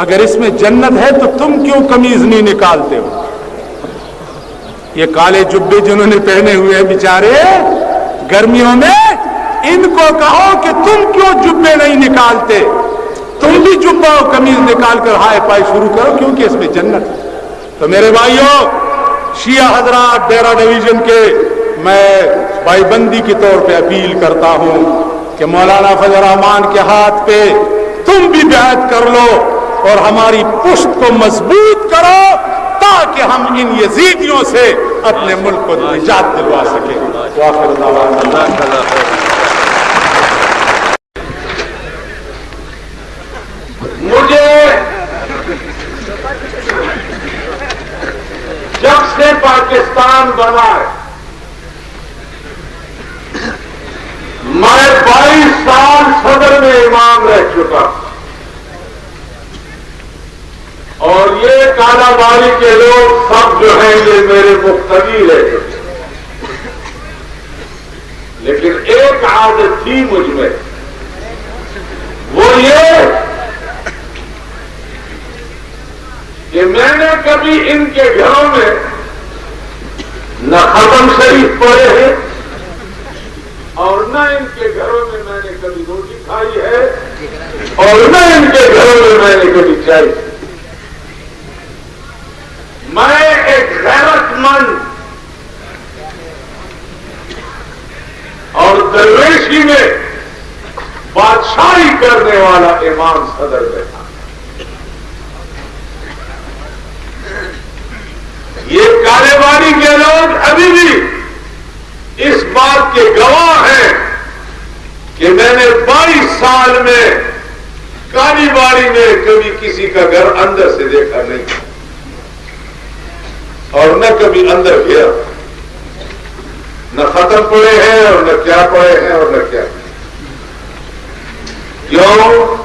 اگر اس میں جنت ہے تو تم کیوں قمیض نہیں نکالتے ہو؟ یہ کالے جبے جنہوں نے پہنے ہوئے ہیں بیچارے گرمیوں میں ان کو کہو کہ تم کیوں جبے نہیں نکالتے؟ تم بھی جبہ اور قمیض نکال کر ہائے پائی شروع کرو کیونکہ اس میں جنت ہے. تو میرے بھائیوں شیعہ حضرات ڈیرہ ڈویژن کے میں بھائی بندی کے طور پہ اپیل کرتا ہوں کہ مولانا فضل الرحمان کے ہاتھ پہ تم بھی بیعت کر لو اور ہماری پشت کو مضبوط کرو تاکہ ہم ان یزیدیوں سے اپنے ملک کو نجات دلوا سکیں. وآخر دعوانا مجھے جب سے پاکستان بنا ہے میں 22 سال صدر میں امام رہ چکا اور یہ کالا باری کے لوگ سب جو ہیں یہ میرے مقتدی رہ چکے. لیکن ایک عادت تھی مجھ میں وہ یہ کہ میں نے کبھی ان کے گھروں میں نہ ختم شریف پڑھے ہیں اور نہ ان کے گھروں میں نے کبھی روٹی کھائی ہے اور نہ ان کے گھروں میں نے کبھی چائے. میں ایک غیرت مند اور درویشی میں بادشاہی کرنے والا امام صدر بیٹھا. یہ کالے باری کے لوگ ابھی بھی اس بات کے گواہ ہیں کہ میں نے 22 سال میں کالی باری میں کبھی کسی کا گھر اندر سے دیکھا نہیں اور نہ کبھی اندر گیا. نہ ختم پڑے ہیں اور نہ کیا پڑے ہیں اور نہ کیا. کیوں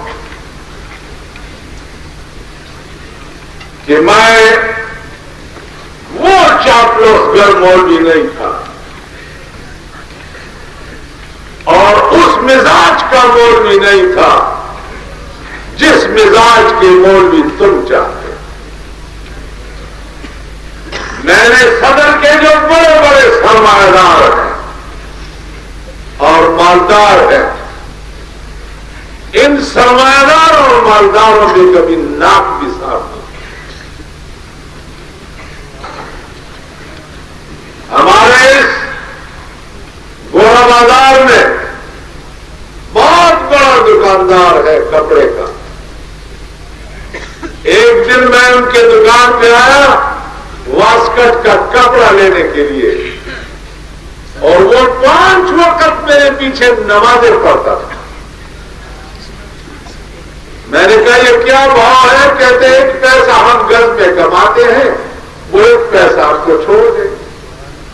کہ میں وہ چاپلوس گر مولوی نہیں تھا اور اس مزاج کا مولوی نہیں تھا جس مزاج کے مولوی تم چاہتے. میں نے صدر کے جو بڑے بڑے سرمایہ دار ہیں اور مالدار ہیں ان سرمایہ دار اور مالداروں میں کبھی ناک بھی صاف نہیں. ہمارے اس گوڑا بازار میں بہت بڑا دکاندار ہے کپڑے کا. ایک دن میں ان کے دکان پہ آیا واسکٹ کا کپڑا لینے کے لیے اور وہ 5 وقت میرے پیچھے نمازیں پڑھتا تھا. میں نے کہا یہ کیا بھاؤ ہے؟ کہتے 1 پیسہ ہم گز میں کماتے ہیں وہ 1 پیسہ آپ کو چھوڑ دیں.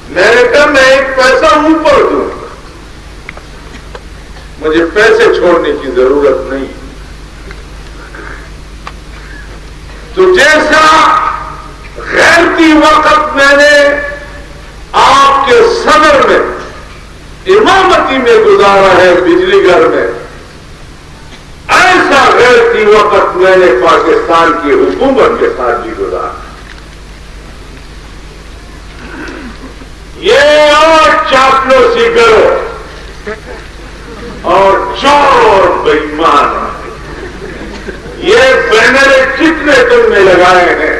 میں نے کہا میں 1 پیسہ اوپر دوں گا مجھے پیسے چھوڑنے کی ضرورت نہیں. تو جیسا غیرتی وقت میں نے آپ کے صدر میں امامتی میں گزارا ہے بجلی گھر میں ایسا غیرتی اسی وقت میں نے پاکستان کی حکومت کے ساتھ بھی گزارا. یہ اور چاپلوسی کرو اور چور اور بےایمان یہ بینر جتنے تم نے لگائے ہیں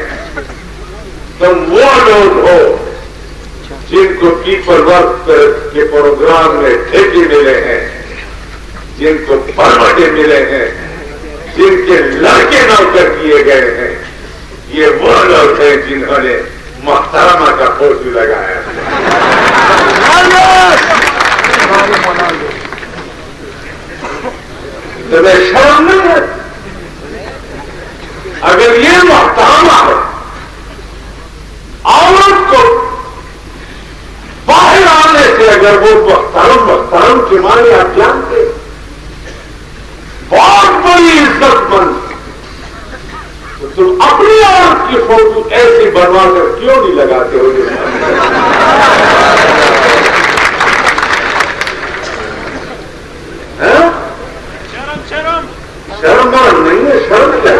تم وہ لوگ ہو جن کو پیپل ورک کے پروگرام میں ٹھیکے ملے ہیں, جن کو پرمٹیں ملے ہیں, جن کے لڑکے نوکر کیے گئے ہیں. یہ وہ لوگ ہیں جنہوں نے محترمہ کا فوٹو لگایا. تمہیں شرم نہیں ہے؟ اگر یہ محترمہ ہے, عورت کو باہر آنے سے اگر وہ محترم کے معنی آپ جانتے بہت بڑی عزت مند, تو تم اپنی عورت کی فوٹو ایسی بنوا کر کیوں نہیں لگاتے ہو؟ شرم نہیں ہے, شرم کیا ہے؟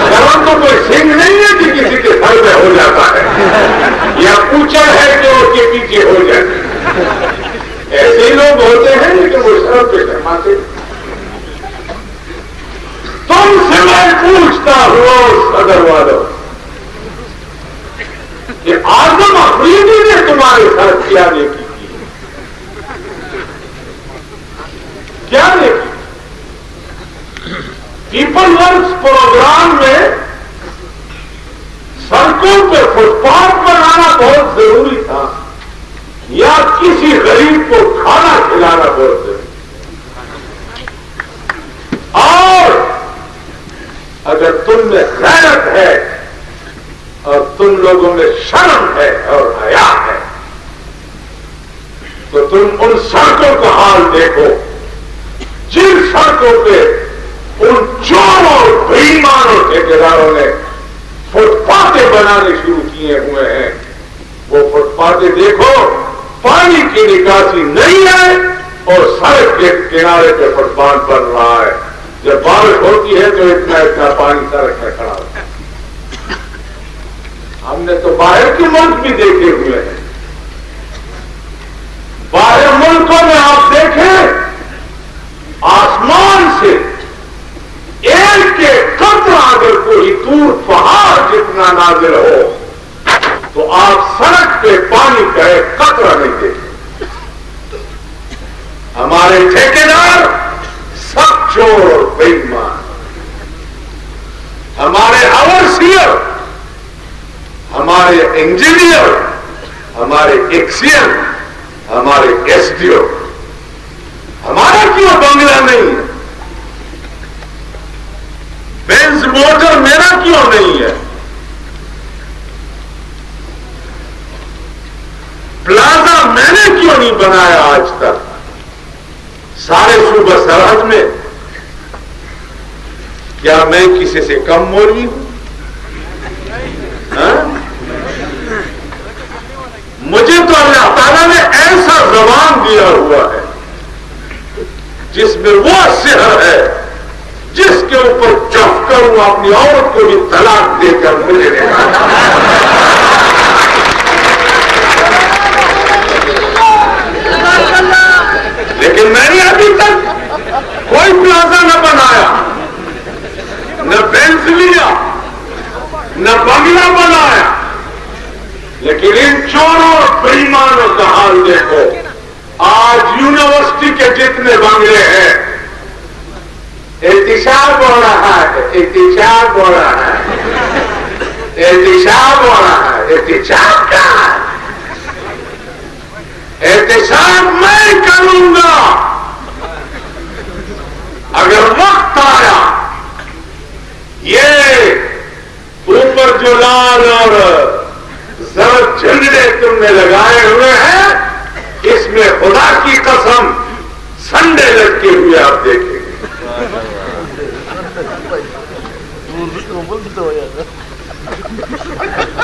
شرم تو کوئی سنگ نہیں ہے کہ کسی کے سر میں ہو جاتا ہے یا پوچھا ہے کہ اس کے پیچھے ہو جائے. ایسے لوگ ہوتے ہیں لیکن وہ شرم پہ شرماتے. تم سے میں پوچھتا ہوں صدر والوں کہ اعظم افریدی نے تمہارے ساتھ کیا نیکی کی؟ کیا نیکی؟ پیپل ورکس پروگرام میں سڑکوں پہ فٹ پاتھ بنانا بہت ضروری تھا یا کسی غریب کو کھانا کھلانا بہت ضروری. اور اگر تم میں غیرت ہے اور تم لوگوں میں شرم ہے اور حیا ہے تو تم ان سڑکوں کا حال دیکھو جن سڑکوں پہ ان چوروں اور بےایمانوں ٹھیکیداروں نے فٹ پاتھیں بنانے شروع کیے ہوئے ہیں. وہ فٹ پاتھیں دیکھو, پانی کی نکاسی نہیں ہے اور سڑک کے کنارے پہ فٹ پاتھ بن رہا ہے. جب بارش ہوتی ہے تو اتنا پانی سڑک میں کھڑا ہوتا ہے. ہم نے تو باہر کے ملک بھی دیکھے ہوئے ہیں. باہر ملکوں میں آپ دیکھیں آسمان سے ایک کے قطرہ اگر کوئی دور پہاڑ جتنا نازل ہو تو آپ سڑک پہ پانی کا ایک قطرہ نہیں دیکھیں. ہمارے ٹھیکیدار سب چور اور بےایمان, ہمارے اوورسیئر, ہمارے انجینئر, ہمارے ایکسین, ہمارے ایس ڈی او, ہمارا کیوں بنگلہ نہیں ہے؟ بینز موٹر میرا کیوں نہیں ہے؟ پلازا میں نے کیوں نہیں بنایا آج تک؟ سارے صوبہ سرحد میں کیا میں کسی سے کم مولوی ہوں؟ مجھے تو اللہ تعالیٰ نے ایسا زبان دیا ہوا ہے جس میں وہ سحر ہے جس کے اوپر چپ کر وہ اپنی عورت کو بھی طلاق دے کر مجھے دے گا. لیکن میں نے ابھی تک کوئی پلازا نہ بنایا, نہ بینز لیا, نہ بنگلہ بنایا. لیکن ان چوروں اور بےایمانوں کا حال دیکھو. آج یونیورسٹی کے جتنے بنگلے ہیں احتساب ہو رہا ہے, احتساب ہو رہا ہے, احتساب ہو رہا ہے. احتساب کیا ہے؟ احتساب میں کروں گا اگر وقت آیا. یہ اوپر جو لال اور زرد جھنڈے تم نے لگائے ہوئے ہیں اس میں خدا کی قسم سنڈے لٹکے ہوئے آپ دیکھیں.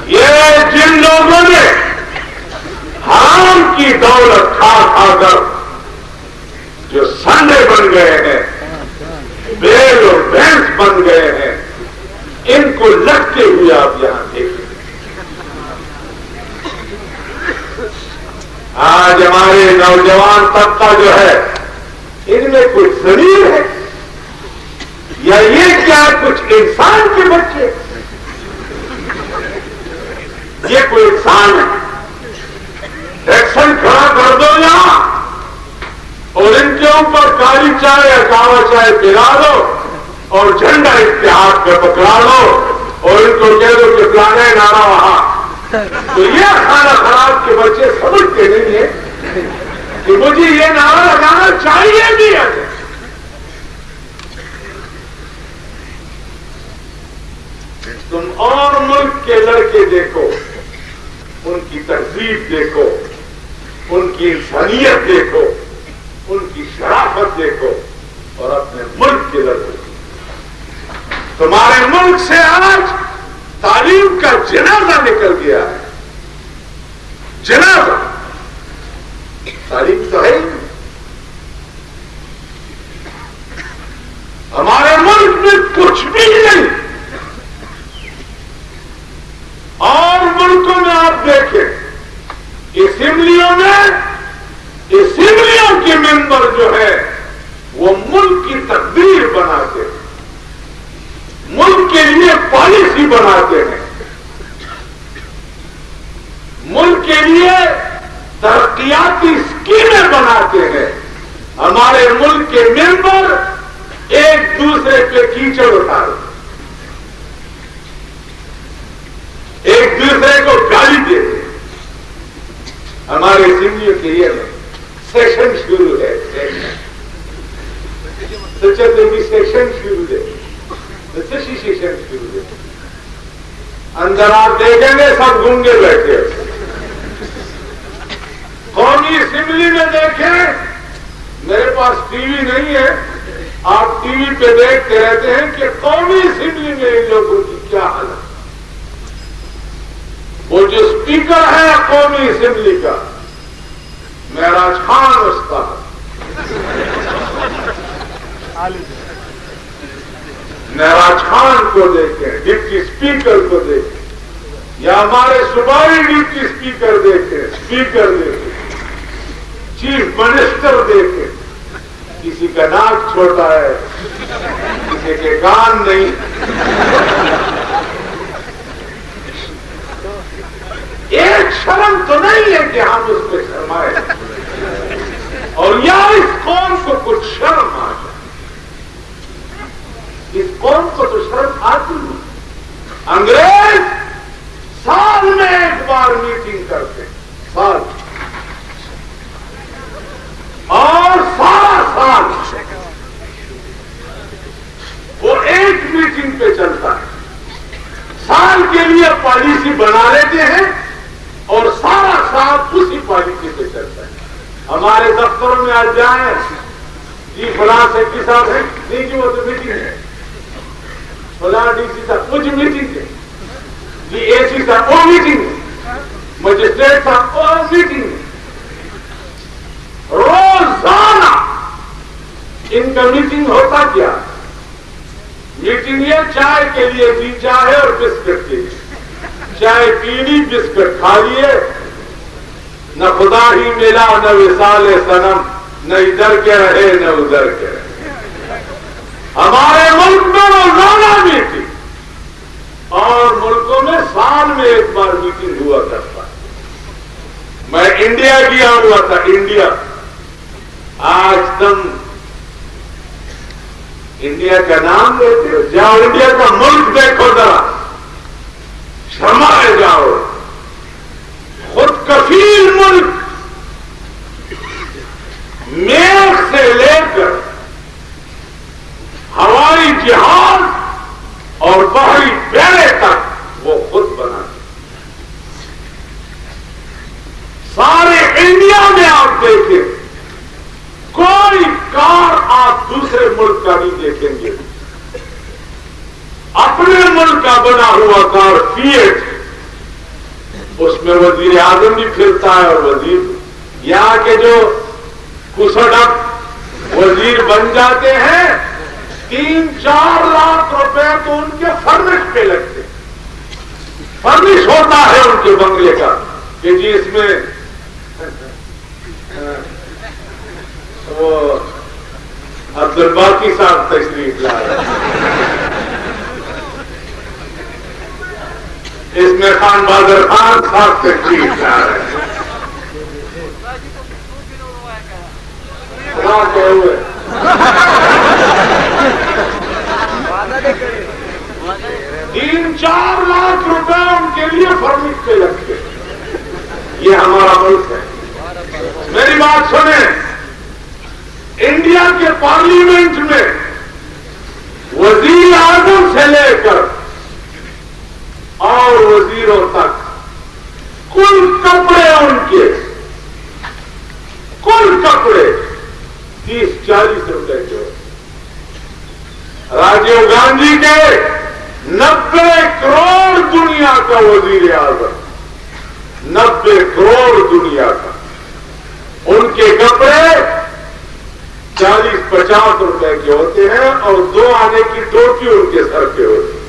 یہ جن لوگوں نے حرام کی دولت کھا کھا کر جو سنڈے بن گئے ہیں بیل اور بھینس بن گئے ہیں، ان کو لگتے ہوئے آپ یہاں دیکھیں۔ آج ہمارے نوجوان طبقہ جو ہے، ان میں کچھ ضمیر ہے یا یہ کیا کچھ انسان کے بچے؟ یہ کوئی انسان ہے؟ ایکشن کھڑا کر دو یہاں اور ان کے اوپر کالی چائے یا کاوا چائے پلا دو اور جھنڈا اتحاد پہ پکڑا لو اور ان کو کہہ دو کہ فلانا نعرہ وہاں، تو یہ کھانا خراب کے بچے سمجھتے نہیں ہیں کہ مجھے یہ نعرہ لگانا چاہیے بھی ہے۔ تم اور ملک کے لڑکے دیکھو، ان کی تہذیب دیکھو، ان کی انسانیت دیکھو، ان کی شرافت دیکھو، اور اپنے ملک کے لڑکے، تمہارے ملک سے آج تعلیم کا جنازہ نکل گیا ہے۔ جنازہ، تعلیم تو ہے ہی نہیں۔ ہمارے ملک میں کچھ بھی نہیں، اور ملکوں میں آپ دیکھیں اسمبلیوں میں، اسمبلیوں کے ممبر جو ہے وہ ملک کی تقدیر بناتے ہیں، ملک کے لیے پالیسی بناتے ہیں، ملک کے لیے ترقیاتی اسکیمیں بناتے ہیں۔ ہمارے ملک کے ممبر ایک دوسرے پہ کیچڑ اٹھا رہے ہیں، ایک دوسرے کو گالی دیتے ہیں۔ ہمارے اسمبلیوں کے لیے سیشن شروع ہے، سیشن شروع ہے، سیشن شروع ہے۔ اندر آپ دیکھیں گے سب گونگے بیٹھے ہیں۔ قومی اسمبلی میں دیکھیں، میرے پاس ٹی وی نہیں ہے، آپ ٹی وی پہ دیکھتے رہتے ہیں کہ قومی اسمبلی میں ان لوگوں کی کیا حالت۔ وہ جو اسپیکر ہے قومی اسمبلی کا، معراج خان استاد، معراج خان کو دیکھیں، ڈپٹی اسپیکر کو دیکھیں، یا ہمارے صوبائی ڈپٹی اسپیکر دیکھیں، اسپیکر دیکھیں، چیف منسٹر دیکھیں، کسی کا ناک چھوٹا ہے، کسی کے کان نہیں۔ ایک شرم تو نہیں ہے کہ ہم اس پہ شرمائے، اور یا اس قوم کو کچھ شرم آ جائے۔ اس قوم کو تو شرم آتی نہیں۔ انگریز سال میں ایک بار میٹنگ کرتے، سال، اور سارا سال وہ ایک میٹنگ پہ چلتا ہے، سال کے لیے پالیسی بنا لیتے ہیں اور سارا سال اسی پالیسی پہ چلتا ہے۔ ہمارے دفتروں میں آج جائیں، جی فلاں سیکٹری صاحب ہیں، نہیں جی وہ تو میٹنگ ہے، فلاں ڈی سی صاحب مجھے میٹنگ ہے، جی اے سی صاحب وہ میٹنگ ہے، مجسٹریٹ صاحب وہ میٹنگ ہے۔ روزانہ ان کا میٹنگ ہوتا کیا؟ میٹنگ یہ چائے کے لیے جی چائے اور بسکٹ کے لیے، چائے پی لی، بسکٹ کھا لیے، نہ خدا ہی ملا نہ وصال صنم، نہ ادھر کے رہے نہ ادھر کے رہے۔ ہمارے ملک میں روزانہ میٹنگ، اور ملکوں میں سال میں ایک بار میٹنگ ہوا کرتا۔ میں انڈیا گیا ہوا تھا، انڈیا۔ آج تم انڈیا کا نام لیتے ہو، جاؤ انڈیا کا ملک دیکھو ذرا، شرمائے جاؤ۔ خود کفیل ملک، میخ سے لے کر ہوائی جہاز اور بحری بیڑے تک وہ خود بناتے۔ سارے انڈیا میں آپ دیکھیں، کوئی کار آپ دوسرے ملک کا نہیں دیکھیں گے۔ اپنے ملک کا بنا ہوا کار فیٹ، اس میں وزیر اعظم بھی پھرتا ہے، اور وزیر یہاں کے جو کسڑک وزیر بن جاتے ہیں 3-4 لاکھ روپے تو ان کے فرنش پہ لگتے. فرنش ہوتا ہے ان کے بنگلے کا کہ جی اس میں وہ عبد الباقی صاحب تشریف لا رہے ہیں، اس میں خان بہادر خان صاحب تشریف لا رہے ہیں. ہوئے 3-4 لاکھ روپے ان کے لیے فرنش پہ لگتے. یہ ہمارا ملک ہے. میری بات سنیں، انڈیا کے پارلیمنٹ میں وزیر اعظم سے لے کر اور وزیروں تک کل کپڑے ان کے کل کپڑے 30-40 روپے کے. راجیو گاندھی کے 90 کروڑ دنیا کا وزیر اعظم، 90 کروڑ دنیا کا، ان کے کپڑے 40-50 روپے کے ہوتے ہیں اور 2 آنے کی ٹوپی ان کے سر پہ ہوتی ہے.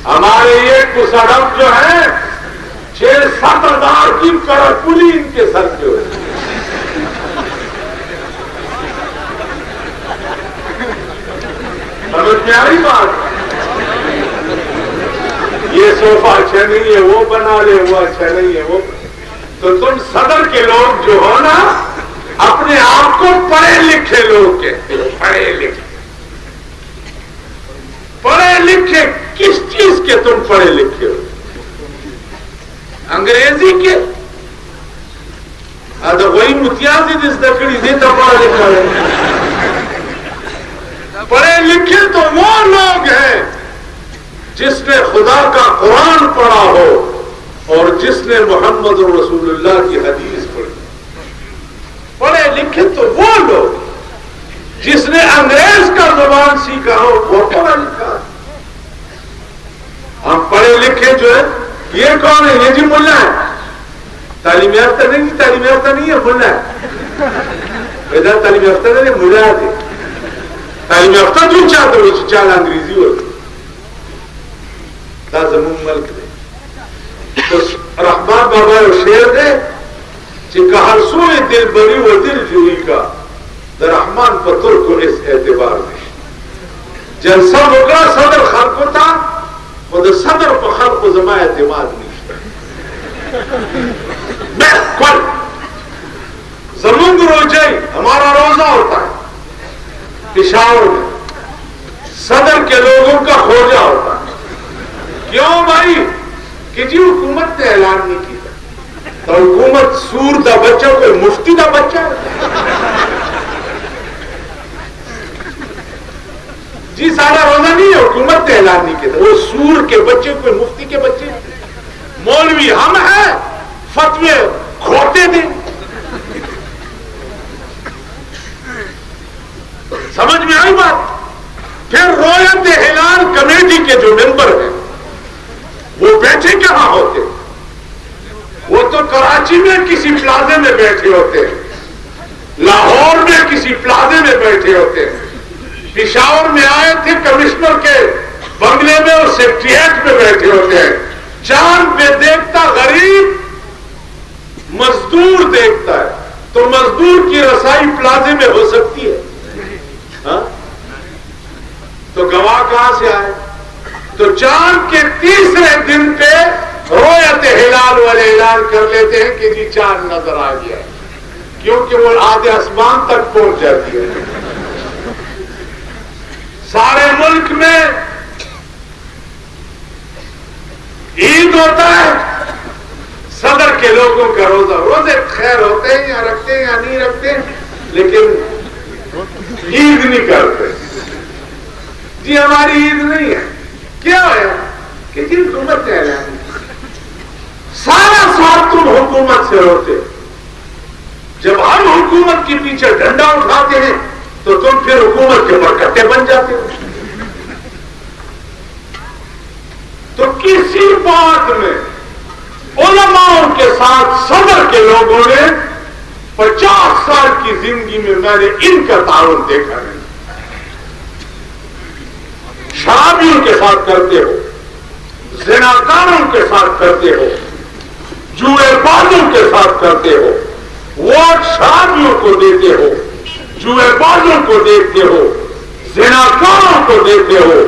ہمارے یہ کسڑپ جو ہے 6-7 ہزار کی کرپولی ان کے سر پہ ہوتی ہے. سمجھ میں آئی بات؟ یہ صوفہ اچھا نہیں ہے، وہ بنا لے، وہ اچھا نہیں ہے، وہ. تو تم صدر کے لوگ جو ہو نا، اپنے آپ کو پڑھے لکھے لوگ کہتے ہو. پڑھے لکھے کس چیز کے تم پڑھے لکھے ہو؟ انگریزی کے؟ تو وہی متیازی جس دکڑی دیتا پڑھا لکھا ہے. پڑھے لکھے تو وہ لوگ ہیں جس نے خدا کا قرآن پڑھا ہو اور جس نے محمد رسول اللہ کی حدیث پڑھی. پڑھے لکھے تو وہ لوگ جس نے انگریز کا زبان سیکھا ہو وہ پڑھا لکھا. ہم پڑھے لکھے جو ہے، یہ کون ہے؟ یہ جی ملا ہے. تعلیم یافتہ نہیں، تعلیم یافتہ نہیں ہے، ملا ہے. ادھر تعلیم یافتہ نہیں، ملا ہے. تعلیم یافتہ جو چاہتے ہو چال انگریزی ہوتی زمون ملک دے. تو رحمان بابا شیر دے کہ ہر سوئے دل بری و دل جوئی کا رحمان پتر کو اس اعتبار میں جلسہ ہوگا صدر خلق تھا خود صدر پر خلق و زما اعتماد نہیں. بالکل زمون روزے ہمارا روزہ ہوتا ہے پشاور میں، صدر کے لوگوں کا خوجہ ہوتا ہے. کیوں بھائی؟ کہ جی حکومت نے اعلان نہیں کیا. تو حکومت سور دا بچہ کوئی مفتی دا بچہ ہے؟ جی سارا روزہ نہیں ہے، حکومت نے اعلان نہیں کیا. وہ سور کے بچے کوئی مفتی کے بچے؟ مولوی ہم ہیں، فتوے کھوتے دیں. سمجھ میں آئی بات؟ پھر رویت ہلال کمیٹی کے جو ممبر ہیں وہ بیٹھے کہاں ہوتے؟ وہ تو کراچی میں کسی پلازے میں بیٹھے ہوتے ہیں، لاہور میں کسی پلازے میں بیٹھے ہوتے ہیں، پشاور میں آئے تھے کمشنر کے بنگلے میں اور سیکریٹریٹ میں بیٹھے ہوتے ہیں. چاند پہ دیکھتا غریب مزدور دیکھتا ہے، تو مزدور کی رسائی پلازے میں ہو سکتی ہے؟ تو گواہ کہاں سے آئے؟ تو چاند کے تیسرے دن پہ رویت ہلال والے اعلان کر لیتے ہیں کہ جی چاند نظر آ گیا، کیونکہ وہ آدھے آسمان تک پہنچ جاتی ہے. سارے ملک میں عید ہوتا ہے، صدر کے لوگوں کا روزہ. روزے خیر ہوتے ہیں یا رکھتے ہیں یا نہیں رکھتے، لیکن عید نہیں کرتے. جی ہماری عید نہیں ہے. کیا ہے کہ جی حکومت نے اعلان سارا ساتھ تم حکومت سے ہوتے. جب ہم حکومت کے پیچھے ڈنڈا اٹھاتے ہیں تو تم پھر حکومت کے برکتے بن جاتے ہو. تو کسی بات میں علماء کے ساتھ صدر کے لوگوں نے 50 سال کی زندگی میں میں نے ان کا تعاون دیکھا نہیں. شرابیوں کے ساتھ کرتے ہو, زناکاروں کے ساتھ کرتے ہو, جوئے بازوں کے ساتھ کرتے ہو, ووٹ شرابیوں کو دیتے ہو, جوئے بازوں کو دیکھتے ہو, زناکاروں کو دیتے ہو,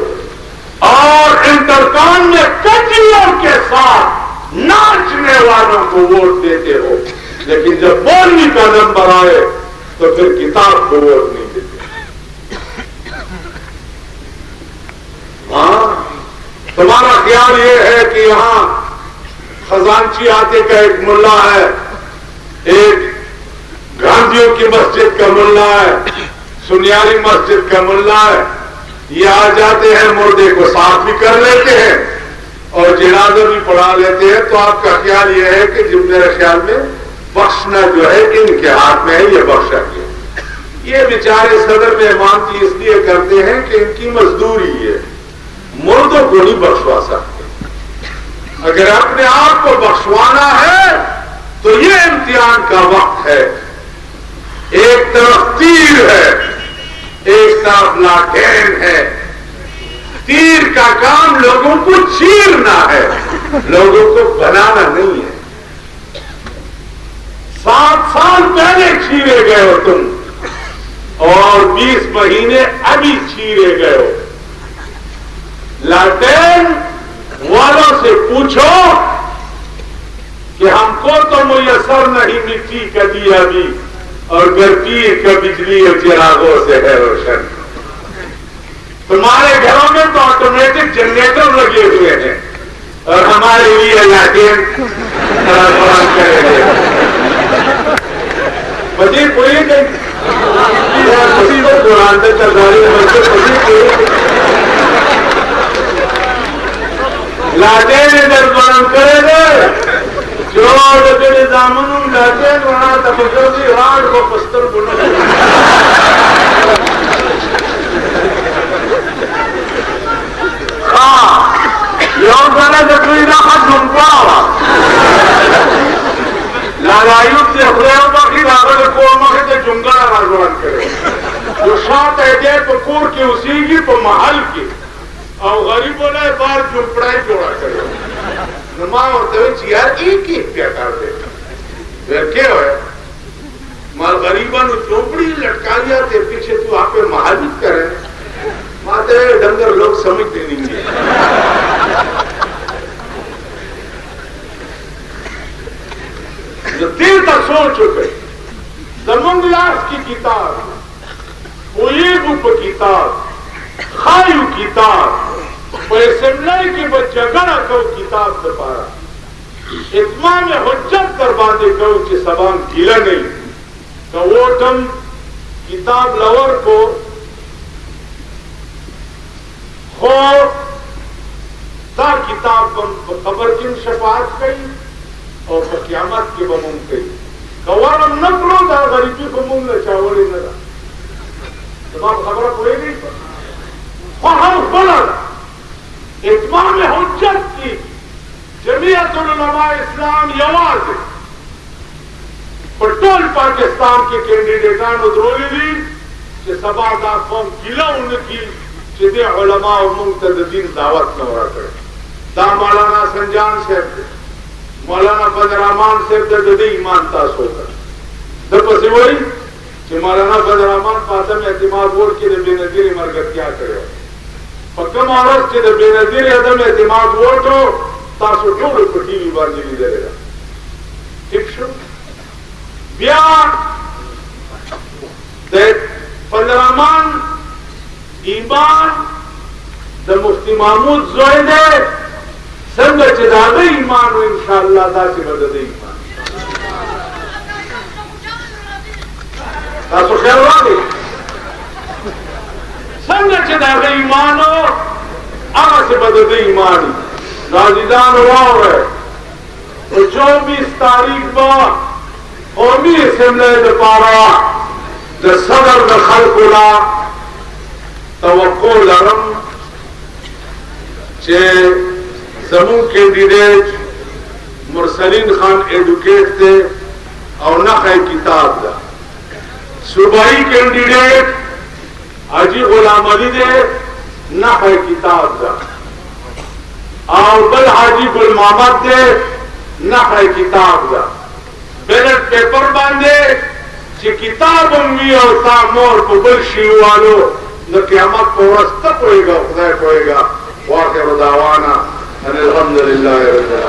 اور انترکام میں کچیوں کے ساتھ ناچنے والوں کو ووٹ دیتے ہو, لیکن جب مولوی کا نمبر آئے تو پھر کتاب کو ووٹ نہیں دیتے. ہاں, تمہارا خیال یہ ہے کہ یہاں خزانچی آتے کا ایک ملا ہے, ایک گاندھیوں کی مسجد کا ملا ہے, سنیاری مسجد کا ملا ہے, یہ آ جاتے ہیں, مردے کو صاف بھی کر لیتے ہیں اور جنازہ بھی پڑھا لیتے ہیں, تو آپ کا خیال یہ ہے کہ جب میرے خیال میں بخشنا جو ہے ان کے ہاتھ میں ہے, یہ بخشا گیا. یہ بیچارے صدر مہمان کی اس لیے کرتے ہیں کہ ان کی مزدوری ہے, مردوں کو نہیں بخشوا سکتے. اگر اپنے آپ کو بخشوانا ہے تو یہ امتحان کا وقت ہے. ایک طرف تیر ہے, ایک طرف لاٹین ہے. تیر کا کام لوگوں کو چیرنا ہے, لوگوں کو بنانا نہیں ہے. 7 سال پہلے چیرے گئے ہو تم, اور 20 مہینے ابھی چیرے گئے ہو. لاٹین والوں سے پوچھو کہ ہم کو تو میسر نہیں مٹی کا دیا بھی, اور گرپیر کا بجلی اور چراغوں سے ہے روشن. تمہارے گھروں میں تو آٹومیٹک جنریٹر لگے ہوئے ہیں, اور ہمارے لیے لاٹین کریں گے. مزید کوئی نہیں قرآن سے لاٹین ادھر قرآن کرے گے, جو دامن لاٹین بنا تبھی راڈ کو پستر بنا. ہاں, یوں کرنا جبری رکھا جھمکا لڑائیوں سے خریوں کا کی راغل کو مخے سے جھمکا راجوان کرے. جو شاہ ہے تو کور کی اسی کی تو محل کی, اور غریبوں نے بار جھمپڑائی جوڑا کرے. نما اور تو یار ایک ہی کیا کر دے پھر کیا ہوئے مال غریبوں نے چوپڑی لٹکا لیا تھے پیچھے, تو آپ پہ محبت کرے ماتے ڈنگر لوگ سمجھتے نہیں گے. جو دیر تک سوچ چکے زمنگلاس کی کتاب, کوئیب کتاب, خایو کتاب, پیسملائی کی بچگڑا کو کتاب سے پارا, اتمام حجت کر باندھے کہو کہ سبان گیلا نہیں, تو وہ تم کتاب لور کو ہو تا کتاب خبر کن شفاعت کئی اور قیامت کی بمون کئی. گوارم نکلو دا غریبی بمون نہ چاولی نہ دا تمام خبر کوئی نہیں پر فہم بلد اتمام حجت کی جمعیت العلماء اسلام یواز پر ٹول پاکستان کے کینڈیڈیٹان ادرولی دی کہ سبا دا قوم گلا ان کی چدے علماء و منتدین دعوت نہ ہوا کرے. دا مولانا سنجان صاحب, مولانا فضل رحمان صاحب دے ایمان تاس ہو کر دپسی وہی کہ مولانا فضل رحمان پاتم اعتماد ووٹ کے بے نظیر مرگت کیا کرے پکم عورت کے بے نظیر عدم اعتماد ووٹ ہو تاسو ٹول کو ٹی وی باندھی بھی دے گا. ٹھیک شو بیا فضل رحمان ایمان دا مفتی محمود زوئے دے سنگ چداغ ایمان و انشاءاللہ دا سے مدد ایمان تاسو خیال والی سنگ چداغ ایمان ہو آگا سے مدد ایمانی نازیدان ہوا ہے. 24 تاریخ با قومی اسمبلی دا پارا دا صدر دا خلقنا توقع لرم چه زمون کینڈیڈیٹ مرسلین خان ایڈوکیٹ دے اور نخ کتاب دا, صوبائی کینڈیڈیٹ حاجی غلام علی دے نہ ہے کتاب دا اور بل حاجی بل محمد دے نہ ہے کتاب دا بیلٹ پیپر باندھے کہ کتاب اموی اور سامور کو بل شیو والو نہ قیامت کو رستہ پوئے گا خدا پوئے گا واقع دعوانا ان الحمدللہ رب العالمین.